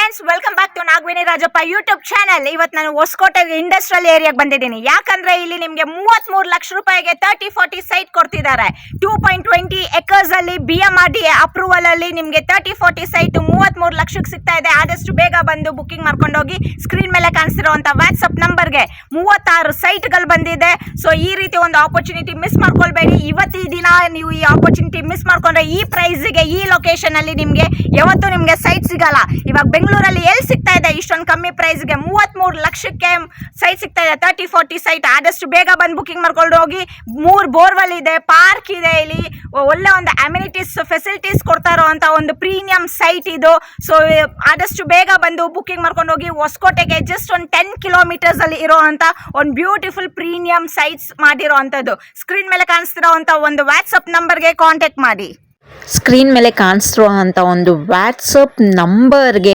Friends, welcome back to Nagaveni Rajappa YouTube channel. ಇವತ್ತು ನಾನು Hosakote industrial ಏರಿಯಾಗೆ ಬಂದಿದ್ದೀನಿ. ಯಾಕಂದ್ರೆ ಇಲ್ಲಿ ನಿಮಗೆ 33 ಲಕ್ಷ ರೂಪಾಯಿಗೆ 30-40 ಸೈಟ್ ಕೊಡ್ತಿದ್ದಾರೆ. 2.20 ಎಕರ್ಸ್ ಅಲ್ಲಿ BMRDA ಅಪ್ರೂವಲ್ ಅಲ್ಲಿ ನಿಮಗೆ 30-40 ಸೈಟ್ 33 ಲಕ್ಷಕ್ಕೆ ಸಿಗ್ತಾ ಇದೆ. ಆದಷ್ಟು ಬೇಗ ಬಂದು ಬುಕ್ಕಿಂಗ್ ಮಾಡ್ಕೊಂಡು ಹೋಗಿ. ಸ್ಕ್ರೀನ್ ಮೇಲೆ ಕಾಣಿಸ್ತಿರುವಂತ ವಾಟ್ಸ್ಆಪ್ ನಂಬರ್ಗೆ 36 ಸೈಟ್ಗಳು ಬಂದಿದೆ. ಸೊ ಈ ರೀತಿ ಒಂದು ಆಪರ್ಚುನಿಟಿ ಮಿಸ್ ಮಾಡ್ಕೊಳ್ಬೇಡಿ. ಇವತ್ತು ಈ ದಿನ ನೀವು ಈ ಆಪರ್ಚುನಿಟಿ ಮಿಸ್ ಮಾಡ್ಕೊಂಡ್ರೆ ಈ ಪ್ರೈಸ್ಗೆ ಈ ಲೊಕೇಶನ್ ಅಲ್ಲಿ ನಿಮಗೆ ಯಾವತ್ತೂ ನಿಮಗೆ ಸೈಟ್ ಸಿಗಲ್ಲ. ಇವಾಗ ಬೆಂಗಳೂರಲ್ಲಿ ಎಲ್ಲಿ ಸಿಗ್ತಾ ಇದೆ ಇಷ್ಟೊಂದು ಕಮ್ಮಿ ಪ್ರೈಸ್ಗೆ? 33 ಲಕ್ಷಕ್ಕೆ ಸೈಟ್ ಸಿಗ್ತಾ ಇದೆ, 30-40 ಸೈಟ್. ಆದಷ್ಟು ಬೇಗ ಬಂದು ಬುಕ್ಕಿಂಗ್ ಮಾಡ್ಕೊಂಡು ಹೋಗಿ. 3 ಬೋರ್ವೆಲ್ ಇದೆ, ಪಾರ್ಕ್ ಇದೆ, ಇಲ್ಲಿ ಒಳ್ಳೆ ಒಂದು ಅಮ್ಯುನಿಟೀಸ್ ಫೆಸಿಲಿಟೀಸ್ ಕೊಡ್ತಾ ಇರೋಂಥ ಒಂದು ಪ್ರೀಮಿಯಂ ಸೈಟ್ ಇದು. ಸೊ ಆದಷ್ಟು ಬೇಗ ಬಂದು ಬುಕ್ಕಿಂಗ್ ಮಾಡ್ಕೊಂಡು ಹೋಗಿ. ಹೊಸಕೋಟೆಗೆ ಜಸ್ಟ್ ಒಂದು 10 ಕಿಲೋಮೀಟರ್ಸ್ ಅಲ್ಲಿ ಇರೋಂಥ ಒಂದು ಬ್ಯೂಟಿಫುಲ್ ಪ್ರೀಮಿಯಂ ಸೈಟ್ಸ್ ಮಾಡಿರೋ ಅಂಥದ್ದು. ಸ್ಕ್ರೀನ್ ಮೇಲೆ ಕಾಣಿಸ್ತಿರೋಂಥ ಒಂದು ವಾಟ್ಸಪ್ ನಂಬರ್ಗೆ ಕಾಂಟ್ಯಾಕ್ಟ್ ಮಾಡಿ. ಸ್ಕ್ರೀನ್ ಮೇಲೆ ಕಾಣಿಸ್ತಿರೋ ಅಂಥ ಒಂದು ವಾಟ್ಸಪ್ ನಂಬರ್ಗೆ